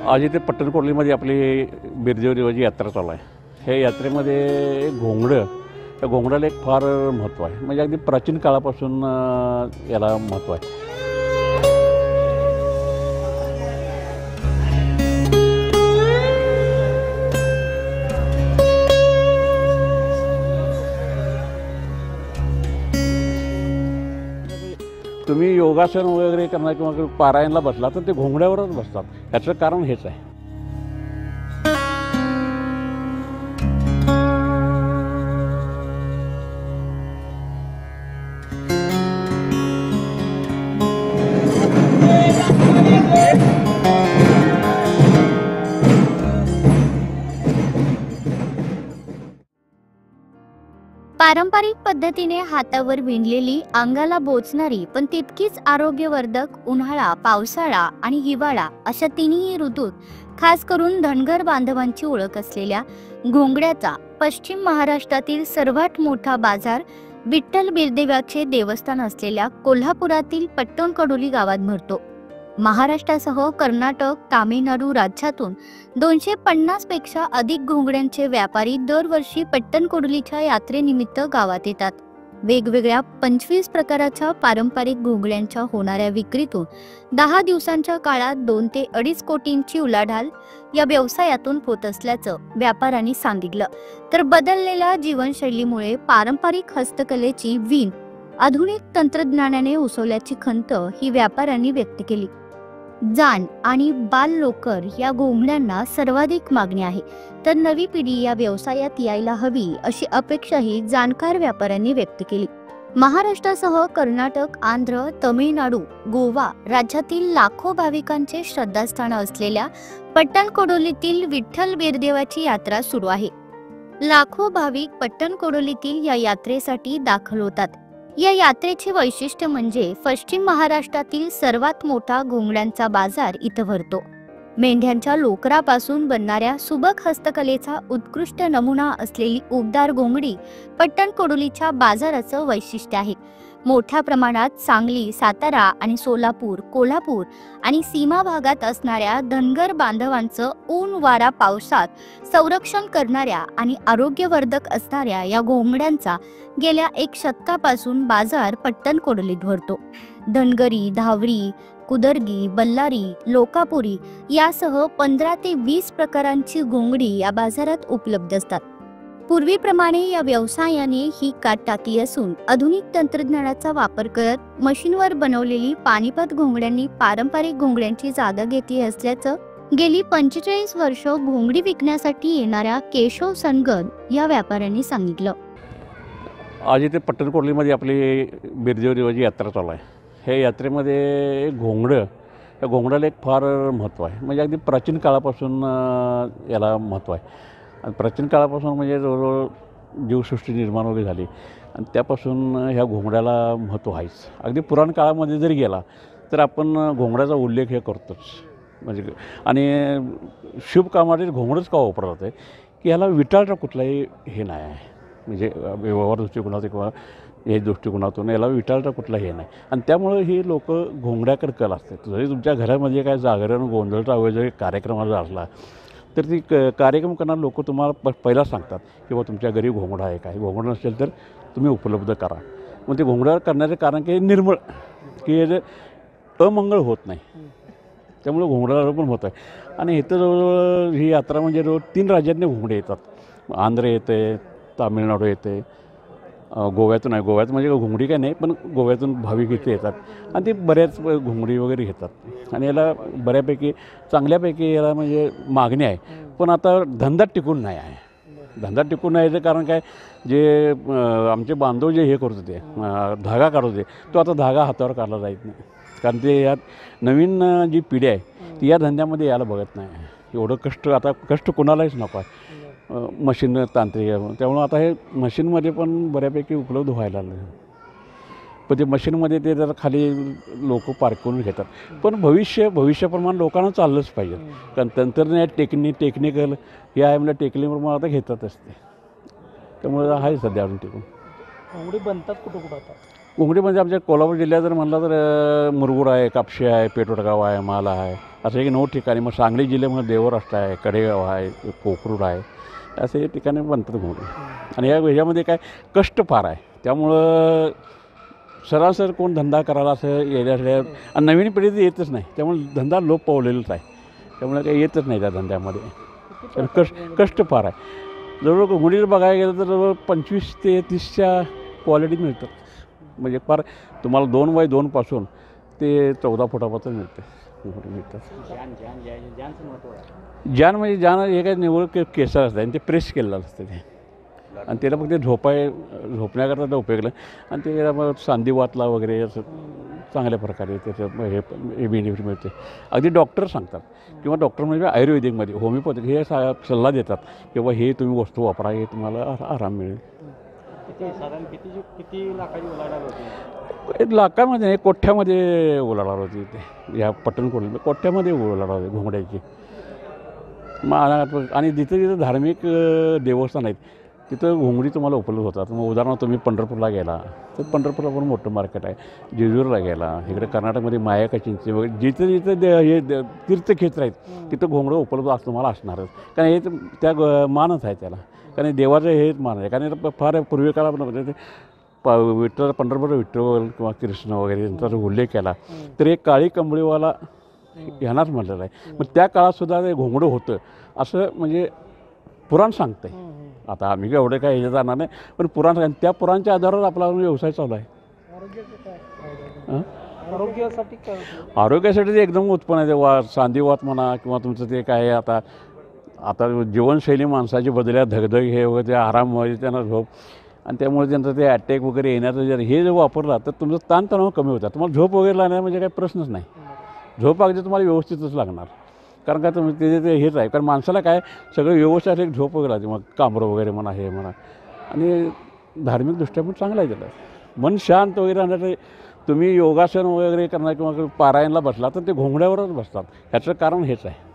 आज इथे पट्टणकोडलीमध्ये आपली बिरदेव देवाची यात्रा चालू आहे. ह्या यात्रेमध्ये घोंगडं, त्या घोंगडाला एक फार महत्त्व आहे. म्हणजे अगदी प्राचीन काळापासून याला महत्त्व आहे. तुम्ही योगासन वगैरे करणार किंवा पारायणला बसला तर ते घोंगड्यावरच बसतात. याचं कारण हेच आहे. पारंपरिक पद्धतीने हातावर विणलेली, अंगाला बोचणारी पण तितकीच आरोग्यवर्धक उन्हाळा, पावसाळा आणि हिवाळा अशा तिन्ही ऋतूत खास करून धनगर बांधवांची ओळख असलेल्या घोंगड्याचा पश्चिम महाराष्ट्रातील सर्वात मोठा बाजार विठ्ठल बिरदेवाचे देवस्थान असलेल्या कोल्हापुरातील पट्टणकडोली गावात भरतो. महाराष्ट्रासह कर्नाटक, तामिळनाडू राज्यातून 250 पेक्षा अधिक घोंगड्यांचे व्यापारी दरवर्षी पट्टणकडोलीच्या यात्रेनिमित्त गावात येतात. वेगवेगळ्या 25 प्रकाराच्या पारंपरिक घोंगड्यांच्या होणाऱ्या विक्रीतून 10 दिवसांच्या काळात 2 ते 2.5 कोटींची उलाढाल या व्यवसायातून होत असल्याचं व्यापाऱ्यांनी सांगितलं. तर बदललेल्या जीवनशैलीमुळे पारंपरिक हस्तकलेची वीण आधुनिक तंत्रज्ञानाने उसवल्याची खंत ही व्यापाऱ्यांनी व्यक्त केली. जाण आणि बाल लोकर या घोंगड्यांना सर्वाधिक मागणी आहे, तर नवी पिढी या व्यवसायात यायला हवी अशी अपेक्षाही जाणकार व्यापाऱ्यांनी व्यक्त केली. महाराष्ट्रासह कर्नाटक, आंध्र, तमिळनाडू, गोवा राज्यातील लाखो भाविकांचे श्रद्धास्थान असलेल्या पट्टणकडोलीतील विठ्ठल बिरदेवाची यात्रा सुरू आहे. लाखो भाविक पट्टणकडोलीतील या यात्रेसाठी दाखल होतात. या यात्रेचे वैशिष्ट्य म्हणजे पश्चिम महाराष्ट्रातील सर्वात मोठा घोंगड्यांचा बाजार इथं भरतो. मेंढ्यांच्या लोकरापासून बनणाऱ्या सुबक हस्तकलेचा उत्कृष्ट नमुना असलेली उबदार घोंगडी पट्टणकडोलीच्या बाजाराचं वैशिष्ट्य आहे. मोठ्या प्रमाणात सांगली, सातारा आणि सोलापूर, कोल्हापूर आणि सीमा भागात असणाऱ्या धनगर बांधवांचं ऊन, वारा, पावसात संरक्षण करणाऱ्या आणि आरोग्यवर्धक असणाऱ्या या घोंगड्यांचा गेल्या 1 शतकापासून बाजार पट्टणकडोलीत भरतो. धनगरी, धावरी, कुदरगी, बल्लारी, लोकापुरी यासह 15 ते 20 प्रकारांची घोंगडी या बाजारात उपलब्ध असतात. पूर्वीप्रमाणे या व्यवसायाने ही काट टाकली असून आधुनिक तंत्रज्ञानाचा वापर करत मशीनवर बनवलेली पानिपत घोंगड्यांनी पारंपरिक घोंगड्यांची जागा घेतली असल्याचं गेली 45 वर्ष घोंगडी विकण्यासाठी येणाऱ्या केशव सनगद या व्यापाऱ्यांनी सांगितलं. आज इथे पट्टणकोडलीमध्ये आपली बिरदेव देवाची यात्रा चालू आहे. ह्या यात्रेमध्ये घोंगडं, या घोंगडाला एक फार महत्त्व आहे. म्हणजे अगदी प्राचीन काळापासून याला महत्त्व आहे. आणि प्राचीन काळापासून म्हणजे जवळजवळ जीवसृष्टी निर्माण वगैरे झाली आणि त्यापासून ह्या घोंगड्याला महत्त्व आहेच. अगदी पुराण काळामध्ये जरी गेला तर आपण घोंगड्याचा उल्लेख हे करतोच. म्हणजे आणि शुभ कामासाठी घोंगडंच का वापरलं जातं की ह्याला विटाळचा कुठलाही हे नाही आहे. म्हणजे व्यवहार दृष्टिकोनातून किंवा हे दृष्टिकोनातून याला विटाळचा कुठला हे नाही. आणि त्यामुळं ही लोक घोंगड्याकडे कल असतात. जरी तुमच्या घरामध्ये काय जागरण गोंधळचा वगैरे जरी कार्यक्रमाचा असला तर ती कार्यक्रम करणारे लोक तुम्हाला पहिला सांगतात की बाबा तुमच्या घरी घोंगडा आहे काय, घोंगडा नसेल तर तुम्ही उपलब्ध करा. मग ते घोंगडा करण्याचं कारण की निर्मळ की अमंगळ होत नाही, त्यामुळे घोंगडाला पण होत आहे. आणि इथं जवळजवळ ही यात्रा म्हणजे जवळ 3 राज्यातले घोंगडे येतात. आंध्र येते, तामिळनाडू येते, गोव्यातून आहे. गोव्यात म्हणजे घोंगडी काय नाही, पण गोव्यातून भाविक इथे येतात आणि ते बऱ्याच घोंगडी वगैरे घेतात. आणि याला बऱ्यापैकी चांगल्यापैकी याला म्हणजे मागणी आहे. पण आता धंदा टिकून नाही आहे. धंदा टिकून नाही याचं कारण काय, जे आमचे बांधव जे हे करत होते, धागा काढत होते, तो आता धागा हातावर काढला जात नाही. कारण ते यात नवीन जी पिढी आहे ती या धंद्यामध्ये यायला बघत नाही. एवढं आता कष्ट कोणालाच नको आहे. मशीन तांत्रिक आहे, त्यामुळं आता हे मशीनमध्ये पण बऱ्यापैकी उपलब्ध व्हायला लागलं. पण ते मशीनमध्ये ते जर खाली लोक पार्क करून घेतात. पण भविष्याप्रमाणे लोकांना चाललंच पाहिजे. कारण तंत्रज्ञान टेक्निकल हे आहे म्हणजे टेक्निकप्रमाणे आता घेतात असते. त्यामुळे आहे सध्या अजून टिकून. घोंगडी बनतात कुठं कुठं आता? घोंगडीमध्ये आमच्या कोल्हापूर जिल्ह्यात जर म्हणलं तर मुरगुड आहे, कापशी आहे, पेटवडगाव आहे, माला आहे, असं एक 9 ठिकाणी. मग सांगली जिल्ह्यामध्ये देवराष्ट्र आहे, कडेगाव आहे, कोकरूड आहे, असे ठिकाणी बनतात घोंगडी. आणि ह्याच्यामध्ये काय कष्ट फार आहे, त्यामुळं सरासर कोण धंदा करायला असं येण्यासाठी आणि नवीन पिढी तर येतच नाही, त्यामुळे धंदा लोप पावलेलाच आहे, त्यामुळे काही येतच नाही त्या धंद्यामध्ये. तर कष्ट फार आहे. जवळजवळ घोंगडी बघायला गेलं तर जवळ 25 ते 30च्या क्वालिटी मिळतात. म्हणजे फार तुम्हाला 2 बाय 2 पासून ते 14 फुटापासून मिळतात. जान म्हणजे जान हे काय निवड केसर असतं आणि ते प्रेस केलेलं असतं ते, आणि त्याला फक्त झोपण्याकरता ते उपयोगलं. आणि ते सांधिवातला वगैरे असं चांगल्या प्रकारे त्याचं हे बेनिफिट मिळते. अगदी डॉक्टर सांगतात किंवा डॉक्टर म्हणजे आयुर्वेदिकमध्ये होमिओपॅथिक हे सल्ला देतात की बाबा हे तुम्ही वस्तू वापरा, हे तुम्हाला आराम मिळेल. साधारण किती लाखाची उलाढाल होती? 1 लाखामध्ये नाही, कोठ्यामध्ये उलाढाल होती ते. या पट्टणकोडला कोठ्यामध्ये उलाढाल होती घोंगड्याची. मग आणि जिथं जिथं धार्मिक देवस्थान आहेत तिथं घोंगडी तुम्हाला उपलब्ध होतात. मग उदाहरणार्थ तुम्ही पंढरपूरला गेला तर पंढरपूरला पण मोठं मार्केट आहे. जेजूरला गेला, इकडे कर्नाटकमध्ये मायाका चिंचणी वगैरे जिथं जिथं तीर्थक्षेत्र आहेत तिथं घोंगडं उपलब्ध तुम्हाला असणारच. कारण हे त्या मानच आहे त्याला, कारण देवाचं हेच मान आहे. कारण फार पूर्वी काळापर्यंत विठ्ठल पंढरपूर विठ्ठल किंवा कृष्ण वगैरे यांचा जर उल्लेख केला तर एक काळी कंबळीवाला ह्यांनाच म्हटलेलं आहे. मग त्या काळातसुद्धा ते घोंगडं होतं असं म्हणजे पुराण सांगतं आहे. आता आम्ही एवढं काय ह्याच्यात जाणार नाही, पण पुराण त्या पुराणच्या आधारावर आपला व्यवसाय चालू आहे. आरोग्यासाठी काय? आरोग्यासाठी ते एकदम उत्पन्न आहे. ते सांधिवात म्हणा किंवा तुमचं ते काय आता जीवनशैली माणसाची बदल्या, धगधग हे वगैरे ते आराम व्हायचे, त्यांना झोप, आणि त्यामुळे त्यांचं ते अटॅक वगैरे येण्याचं जर हे जर वापरला तर तुमचं ताणतणाव कमी होतात. तुम्हाला झोप वगैरे लागणार म्हणजे काही प्रश्नच नाही. झोप अगदी तुम्हाला व्यवस्थितच लागणार, कारण का तुम्ही ते हेच आहे. कारण माणसाला काय सगळं व्यवस्थित एक झोप वगैरे लागते. मग कांबरं वगैरे म्हणा, हे म्हणा, आणि धार्मिकदृष्ट्या पण चांगला आहे त्याला. मन शांत वगैरे राहण्यासाठी तुम्ही योगासन वगैरे करणार किंवा पारायणला बसला तर ते घोंगड्यावरच बसतात. ह्याचं कारण हेच आहे.